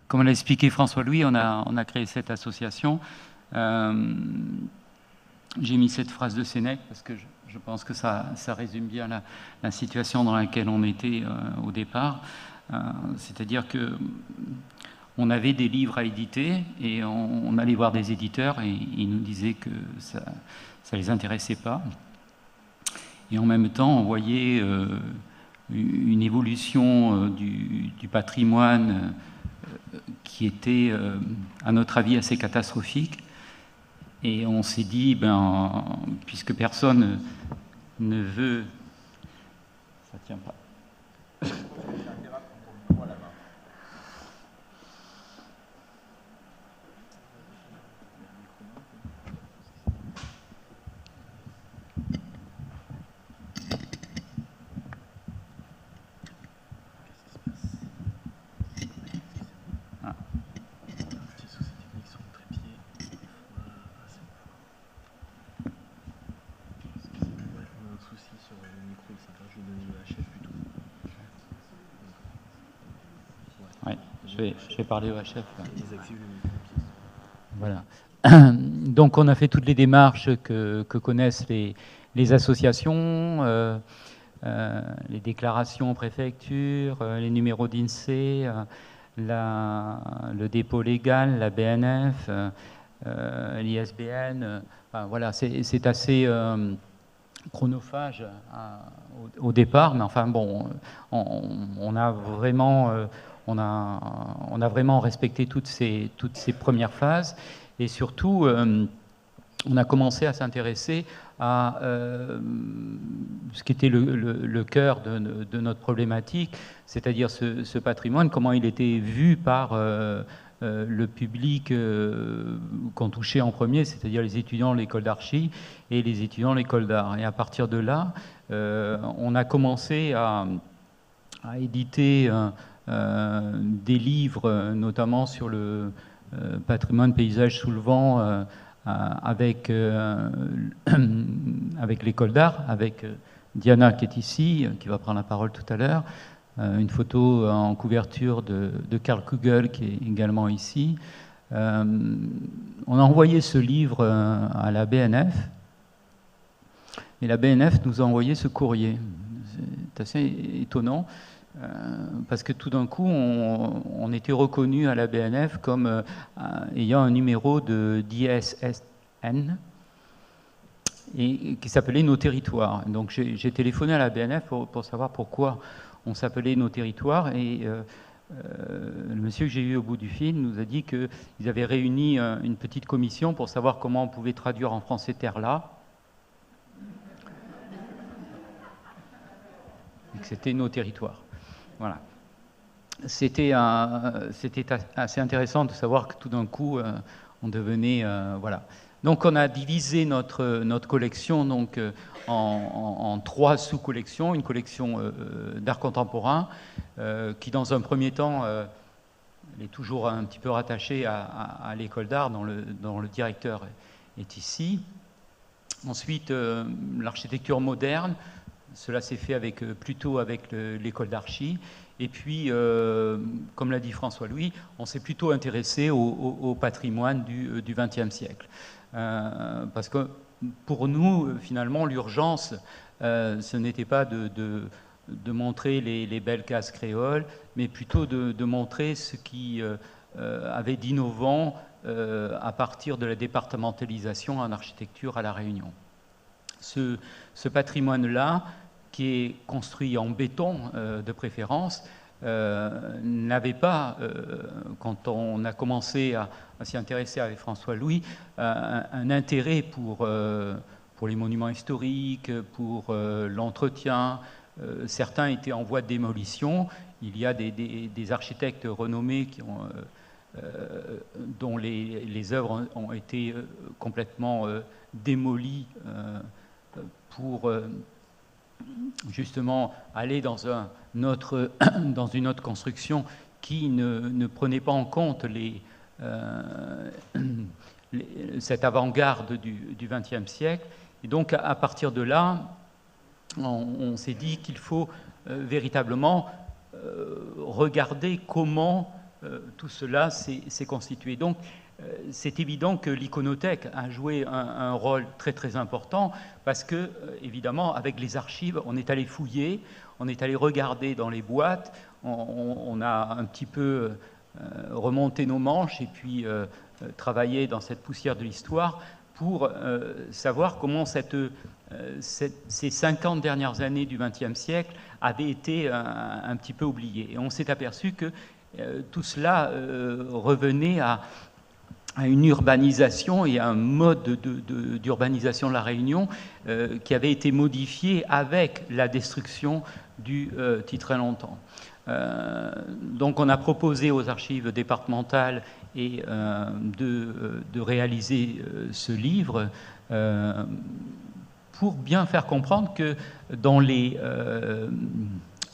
comme l'a expliqué François-Louis, on a créé cette association. J'ai mis cette phrase de Sénèque parce que je pense que ça résume bien la situation dans laquelle on était au départ. C'est-à-dire que on avait des livres à éditer et on allait voir des éditeurs et ils nous disaient que ça les intéressait pas. Et en même temps, on voyait une évolution du patrimoine qui était, à notre avis, assez catastrophique. Et on s'est dit, puisque personne ne veut... Ça ne tient pas. Je vais parler au chef. Voilà. Donc on a fait toutes les démarches que connaissent les associations, les déclarations en préfecture, les numéros d'INSEE, le dépôt légal, la BNF, l'ISBN. Enfin, voilà, c'est assez chronophage au départ, mais enfin bon, on a vraiment... On a vraiment respecté toutes ces premières phases et surtout, on a commencé à s'intéresser à ce qui était le cœur de notre problématique, c'est-à-dire ce patrimoine, comment il était vu par le public qu'on touchait en premier, c'est-à-dire les étudiants de l'école d'archi et les étudiants de l'école d'art. Et à partir de là, on a commencé à éditer... des livres, notamment sur le patrimoine paysage sous le vent, avec l'école d'art, avec Diana qui est ici, qui va prendre la parole tout à l'heure, une photo en couverture de Karl Kugel qui est également ici. On a envoyé ce livre à la BNF, et la BNF nous a envoyé ce courrier. C'est assez étonnant. Parce que tout d'un coup, on était reconnu à la BNF comme ayant un numéro d'ISSN et qui s'appelait Nos Territoires. Donc j'ai téléphoné à la BNF pour savoir pourquoi on s'appelait Nos Territoires et le monsieur que j'ai eu au bout du fil nous a dit qu'ils avaient réuni une petite commission pour savoir comment on pouvait traduire en français Terre-là. Et que c'était Nos Territoires. Voilà. C'était assez intéressant de savoir que tout d'un coup, on devenait... voilà. Donc, on a divisé notre collection donc, en 3 sous-collections. Une collection d'art contemporain qui, dans un premier temps, est toujours un petit peu rattachée à l'école d'art dont le directeur est ici. Ensuite, l'architecture moderne. Cela s'est fait plutôt avec l'école d'archi. Et puis, comme l'a dit François-Louis, on s'est plutôt intéressé au patrimoine du XXe siècle. Parce que pour nous, finalement, l'urgence, ce n'était pas de montrer les belles cases créoles, mais plutôt de montrer ce qui avait d'innovant à partir de la départementalisation en architecture à La Réunion. Ce patrimoine-là, qui est construit en béton de préférence, n'avait pas, quand on a commencé à s'y intéresser avec François-Louis, un intérêt pour les monuments historiques, pour l'entretien. Certains étaient en voie de démolition. Il y a des architectes renommés dont les œuvres ont été complètement démolies pour justement aller dans une autre construction qui ne prenait pas en compte cette avant-garde du XXe siècle. Et donc, à partir de là, on s'est dit qu'il faut véritablement regarder comment tout cela s'est constitué. Donc, c'est évident que l'Iconothèque a joué un rôle très très important parce que, évidemment, avec les archives, on est allé fouiller, on est allé regarder dans les boîtes, on a un petit peu remonté nos manches et puis travaillé dans cette poussière de l'histoire pour savoir comment ces 50 dernières années du XXe siècle avaient été un petit peu oubliées. Et on s'est aperçu que tout cela revenait à une urbanisation et à un mode d'urbanisation de la Réunion qui avait été modifié avec la destruction du Titrait longtemps. Donc on a proposé aux archives départementales et de réaliser ce livre pour bien faire comprendre que dans il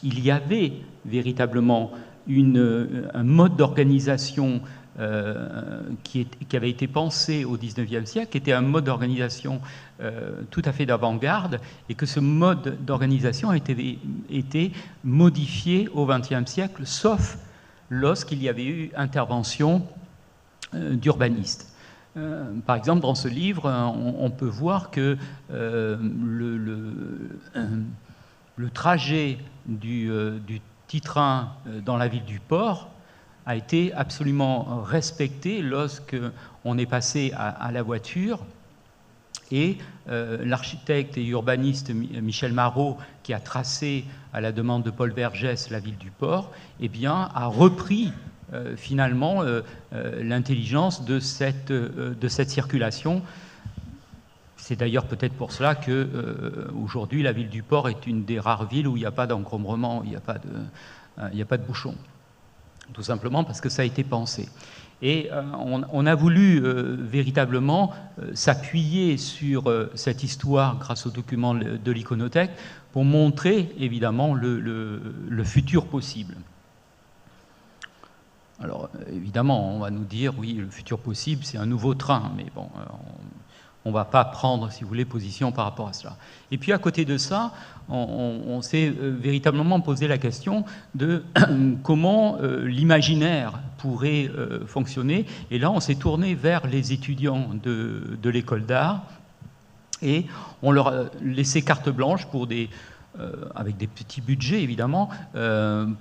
y avait véritablement un mode d'organisation qui avait été pensé au XIXe siècle, qui était un mode d'organisation tout à fait d'avant-garde, et que ce mode d'organisation a été modifié au XXe siècle, sauf lorsqu'il y avait eu intervention d'urbanistes. Par exemple, dans ce livre, on peut voir que le trajet du Titrin dans la ville du port a été absolument respecté lorsque on est passé à la voiture, et l'architecte et urbaniste Michel Marot, qui a tracé à la demande de Paul Vergès la ville du port, eh bien, a repris finalement l'intelligence de cette circulation. C'est d'ailleurs peut-être pour cela que aujourd'hui la ville du port est une des rares villes où il n'y a pas d'encombrement, il n'y a pas de bouchon. Tout simplement parce que ça a été pensé. Et on a voulu véritablement s'appuyer sur cette histoire grâce aux documents de l'Iconothèque pour montrer évidemment le futur possible. Alors évidemment, on va nous dire, oui, le futur possible, c'est un nouveau train, mais bon, on ne va pas prendre, si vous voulez, position par rapport à cela. Et puis à côté de ça, on s'est véritablement posé la question de comment l'imaginaire pourrait fonctionner. Et là, on s'est tourné vers les étudiants de l'école d'art et on leur a laissé carte blanche pour avec des petits budgets évidemment,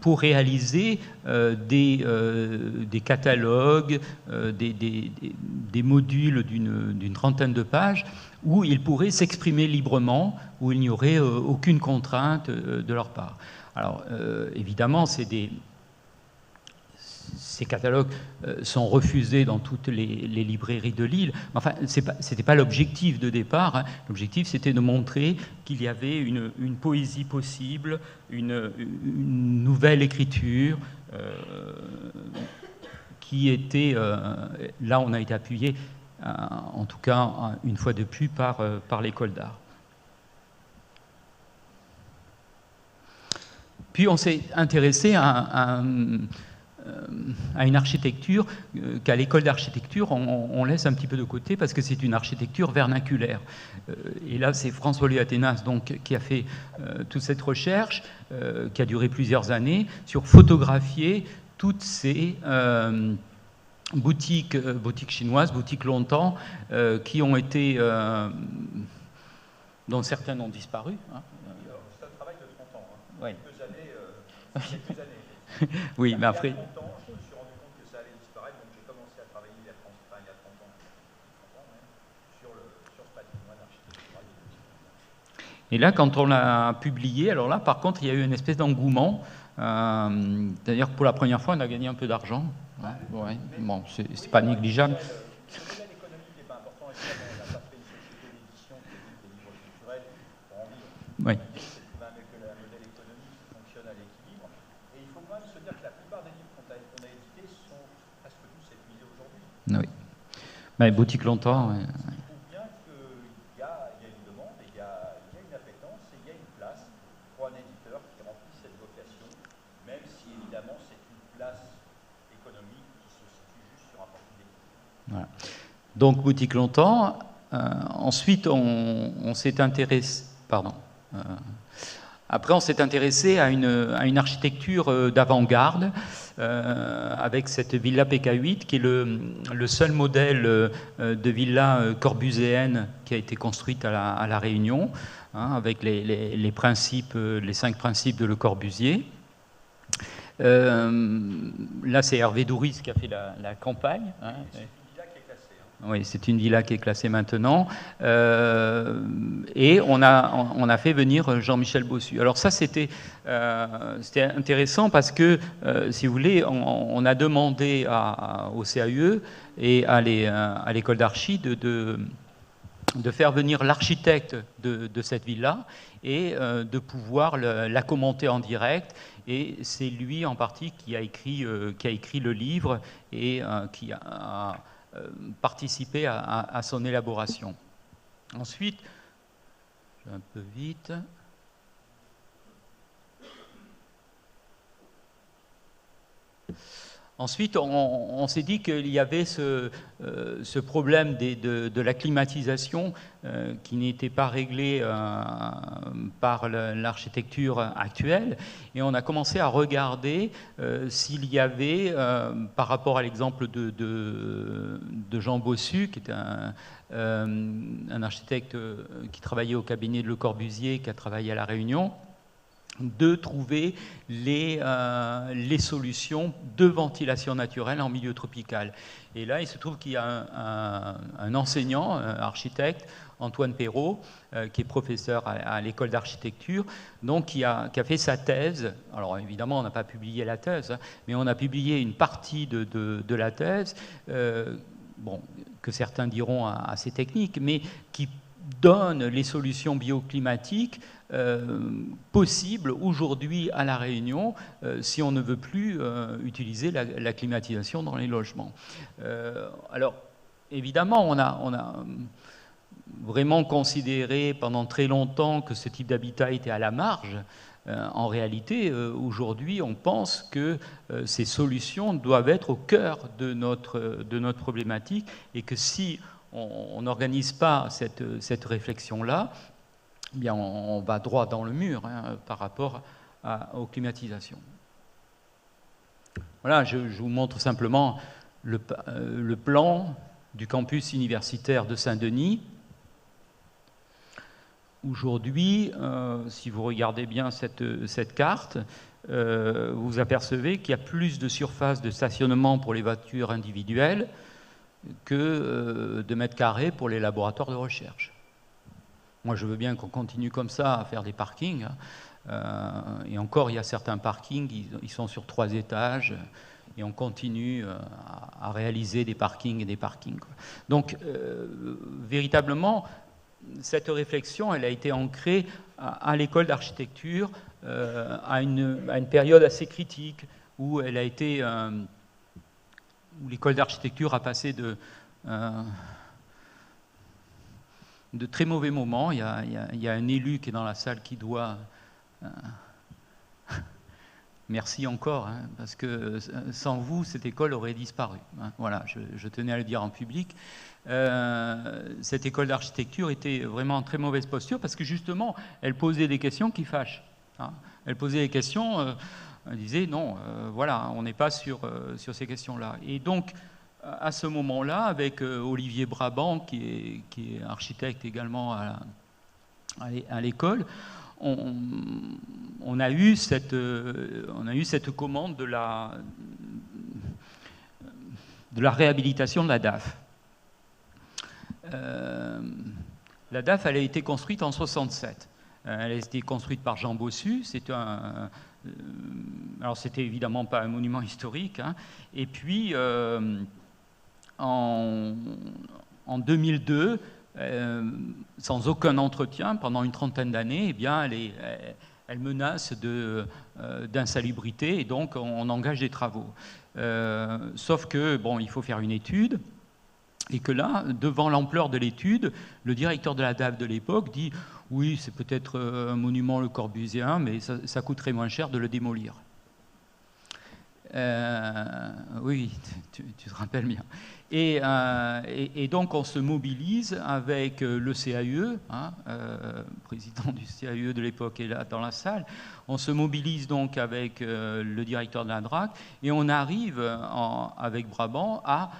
pour réaliser des catalogues, des modules d'une trentaine de pages où ils pourraient s'exprimer librement, où il n'y aurait aucune contrainte de leur part. Alors évidemment, ces catalogues sont refusés dans toutes les librairies de l'île. Enfin, ce n'était pas l'objectif de départ. Hein. L'objectif, c'était de montrer qu'il y avait une poésie possible, une nouvelle écriture qui était... là, on a été appuyé, en tout cas, une fois de plus, par l'école d'art. Puis, on s'est intéressé à une architecture qu'à l'école d'architecture, on laisse un petit peu de côté parce que c'est une architecture vernaculaire. Et là, c'est François-Louis Athénas donc, qui a fait toute cette recherche, qui a duré plusieurs années, sur photographier toutes ces boutiques chinoises, boutiques longtemps, qui ont été... dont certaines ont disparu. Hein. C'est un travail de 30 ans. Hein. Oui. Quelques années. Oui, mais après... Je me suis rendu compte que ça allait disparaître, donc j'ai commencé à travailler il y a 30 ans même, sur ce patrimoine architectural. Et là, quand on l'a publié, alors là, par contre, il y a eu une espèce d'engouement. D'ailleurs, pour la première fois, on a gagné un peu d'argent. Ouais. Bon, c'est pas négligeable. Le modèle économique n'est pas important, évidemment. On n'a pas fait une société d'édition qui édite des livres culturels pour en vivre. Oui. Oui. Mais boutique longtemps. Ouais. Il trouve bien qu'il y a une demande, il y a une appétence et il y a une place pour un éditeur qui remplit cette vocation, même si évidemment c'est une place économique qui se situe juste sur un profil d'équipe. Voilà. Donc boutique longtemps. Ensuite, on s'est intéressé. Pardon. Après, on s'est intéressé à une architecture d'avant-garde avec cette villa PK8, qui est le seul modèle de villa corbuséenne qui a été construite à la Réunion, hein, avec les 5 principes de Le Corbusier. Là, c'est Hervé Douris qui a fait la campagne. Hein. Oui, c'est une villa qui est classée maintenant. Et on a fait venir Jean-Michel Bossu. Alors ça, c'était intéressant parce que, si vous voulez, on a demandé au CAUE et à l'école d'archi de faire venir l'architecte de cette villa et de pouvoir la commenter en direct. Et c'est lui en partie qui a écrit le livre et qui a participé à son élaboration. Ensuite, je vais un peu vite. Ensuite, on s'est dit qu'il y avait ce problème de la climatisation qui n'était pas réglé par l'architecture actuelle. Et on a commencé à regarder s'il y avait, par rapport à l'exemple de Jean Bossu, qui est un architecte qui travaillait au cabinet de Le Corbusier, qui a travaillé à La Réunion, de trouver les solutions de ventilation naturelle en milieu tropical. Et là, il se trouve qu'il y a un enseignant, un architecte, Antoine Perrault, qui est professeur à l'école d'architecture, donc qui a fait sa thèse. Alors évidemment, on n'a pas publié la thèse, hein, mais on a publié une partie de la thèse, que certains diront assez technique, mais qui donne les solutions bioclimatiques possibles aujourd'hui à La Réunion si on ne veut plus utiliser la climatisation dans les logements. Alors, évidemment, on a vraiment considéré pendant très longtemps que ce type d'habitat était à la marge. En réalité, aujourd'hui, on pense que ces solutions doivent être au cœur de notre problématique et que si on n'organise pas cette réflexion-là, eh bien on va droit dans le mur par rapport aux climatisations. Voilà, je vous montre simplement le plan du campus universitaire de Saint-Denis. Aujourd'hui, si vous regardez bien cette carte, vous apercevez qu'il y a plus de surface de stationnement pour les voitures individuelles que de mètres carrés pour les laboratoires de recherche. Moi, je veux bien qu'on continue comme ça à faire des parkings. Et encore, il y a certains parkings, ils sont sur 3 étages, et on continue à réaliser des parkings et des parkings. Donc, véritablement, cette réflexion, elle a été ancrée à l'école d'architecture à une période assez critique où elle a été... où l'école d'architecture a passé de très mauvais moments. Il y a un élu qui est dans la salle qui doit... merci encore, hein, parce que sans vous, cette école aurait disparu. Hein. Voilà, je tenais à le dire en public. Cette école d'architecture était vraiment en très mauvaise posture parce que justement, elle posait des questions qui fâchent. Hein. Elle posait des questions... Elle disait non, voilà, on n'est pas sur ces questions-là. Et donc, à ce moment-là, avec Olivier Brabant, qui est architecte également à l'école, on a eu cette commande de la réhabilitation de la DAF. La DAF, elle a été construite en 1967. Elle a été construite par Jean Bossu. Alors, c'était évidemment pas un monument historique. Hein. Et puis, en 2002, sans aucun entretien, pendant une trentaine d'années, eh bien, elle menace d'insalubrité et donc on engage des travaux. Sauf que, bon, il faut faire une étude. Et que là, devant l'ampleur de l'étude, le directeur de la DAF de l'époque dit « Oui, c'est peut-être un monument le Corbusien, mais ça coûterait moins cher de le démolir. » Oui, tu te rappelles bien. Et donc, on se mobilise avec le CAE, hein, président du CAE de l'époque est là dans la salle. On se mobilise donc avec le directeur de la DRAC et on arrive avec Brabant à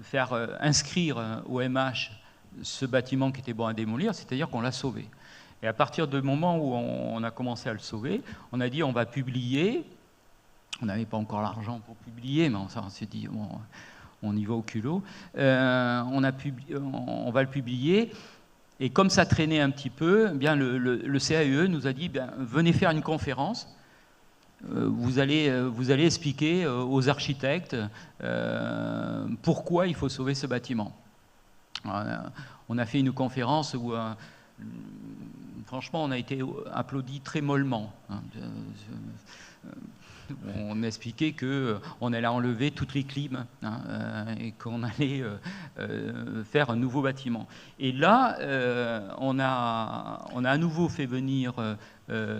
faire inscrire au MH ce bâtiment qui était bon à démolir, c'est-à-dire qu'on l'a sauvé. Et à partir du moment où on a commencé à le sauver, on a dit on va publier. On n'avait pas encore l'argent pour publier, mais on s'est dit bon, on y va au culot. On va le publier. Et comme ça traînait un petit peu, eh bien le CAE nous a dit venez faire une conférence. Vous allez expliquer aux architectes pourquoi il faut sauver ce bâtiment. On a fait une conférence où, franchement, on a été applaudi très mollement. On expliquait qu'on allait enlever toutes les clims et qu'on allait faire un nouveau bâtiment. Et là, on a à nouveau fait venir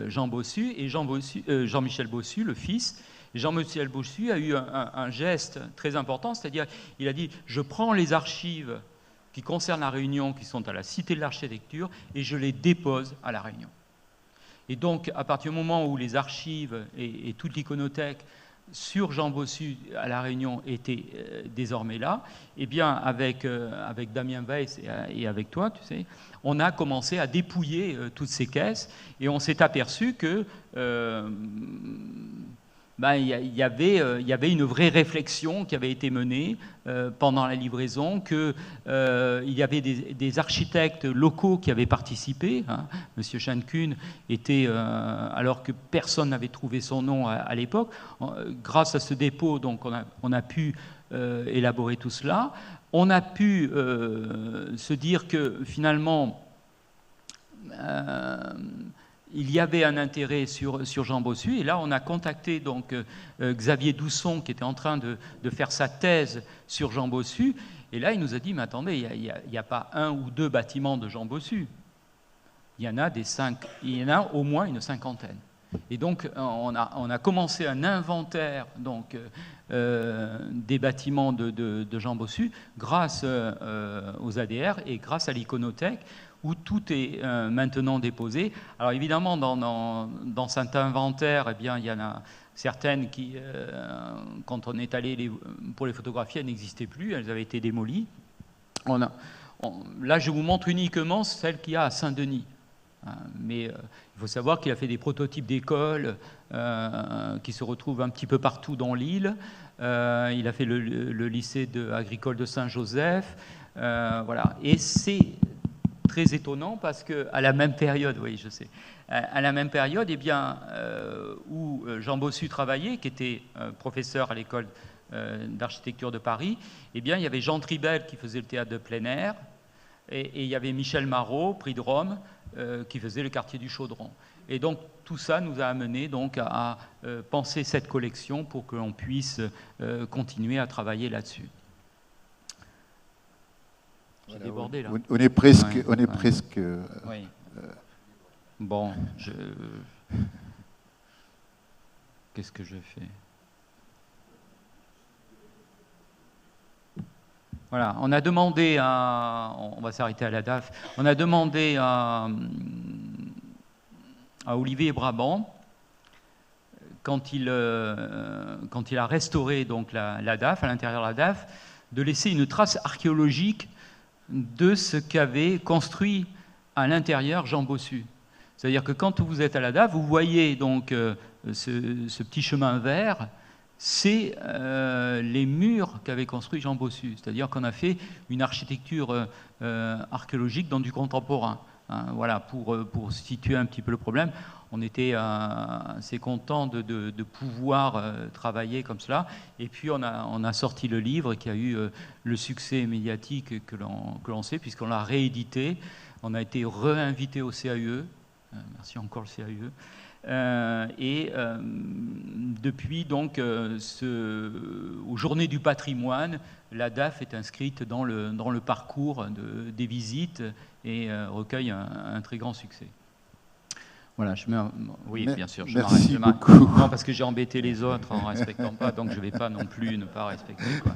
Jean Bossu et Jean-Michel Bossu, le fils. Jean-Michel Bossu a eu un geste très important, c'est-à-dire il a dit « je prends les archives qui concernent la Réunion, qui sont à la Cité de l'Architecture, et je les dépose à la Réunion ». Et donc, à partir du moment où les archives et toute l'iconothèque sur Jean Bossu à La Réunion étaient désormais là, eh bien, avec Damien Weiss et avec toi, tu sais, on a commencé à dépouiller toutes ces caisses et on s'est aperçu que il y avait une vraie réflexion qui avait été menée pendant la livraison, qu'il y avait des architectes locaux qui avaient participé. Hein. Monsieur Chankun était, alors que personne n'avait trouvé son nom à l'époque, grâce à ce dépôt, donc on a pu élaborer tout cela. On a pu se dire que finalement il y avait un intérêt sur Jean Bossu, et là on a contacté donc Xavier Dousson qui était en train de faire sa thèse sur Jean Bossu, et là il nous a dit mais attendez, il n'y a pas un ou deux bâtiments de Jean Bossu, il y en a au moins une cinquantaine. Et donc on a commencé un inventaire donc des bâtiments de Jean Bossu grâce aux ADR et grâce à l'iconothèque, où tout est maintenant déposé. Alors évidemment, dans cet inventaire, eh bien, il y en a certaines qui, quand on est allé pour les photographier, elles n'existaient plus, elles avaient été démolies. Là, je vous montre uniquement celle qu'il y a à Saint-Denis. Mais il faut savoir qu'il a fait des prototypes d'écoles qui se retrouvent un petit peu partout dans l'île. Il a fait le lycée agricole de Saint-Joseph. Voilà. Et c'est très étonnant parce qu'à la même période, oui, je sais, à la même période, eh bien, où Jean Bossu travaillait, qui était professeur à l'école d'architecture de Paris, eh bien, il y avait Jean Tribel qui faisait le théâtre de plein air, et il y avait Michel Marot, prix de Rome, qui faisait le quartier du Chaudron. Et donc, tout ça nous a amené donc à penser cette collection pour que l'on puisse continuer à travailler là-dessus. J'ai débordé là. On est presque. Ouais, on est presque. Oui. Bon, qu'est-ce que je fais? Voilà, on a demandé on va s'arrêter à la DAF. On a demandé à Olivier Brabant, quand il a restauré donc la DAF, à l'intérieur de la DAF, de laisser une trace archéologique de ce qu'avait construit à l'intérieur Jean Bossu. C'est-à-dire que quand vous êtes à la DAF, vous voyez donc ce petit chemin vert, c'est les murs qu'avait construit Jean Bossu. C'est-à-dire qu'on a fait une architecture archéologique dans du contemporain. Hein, voilà, pour situer un petit peu le problème. On était assez content de pouvoir travailler comme cela. Et puis on a sorti le livre qui a eu le succès médiatique que l'on sait, puisqu'on l'a réédité. On a été réinvité au CAE. Merci encore le CAE. Depuis donc aux Journées du patrimoine, la DAF est inscrite dans le parcours des visites et recueille un très grand succès. Voilà, oui, bien sûr, je merci m'arrête. beaucoup. Non, parce que j'ai embêté les autres en ne respectant pas, donc je ne vais pas non plus ne pas respecter, quoi.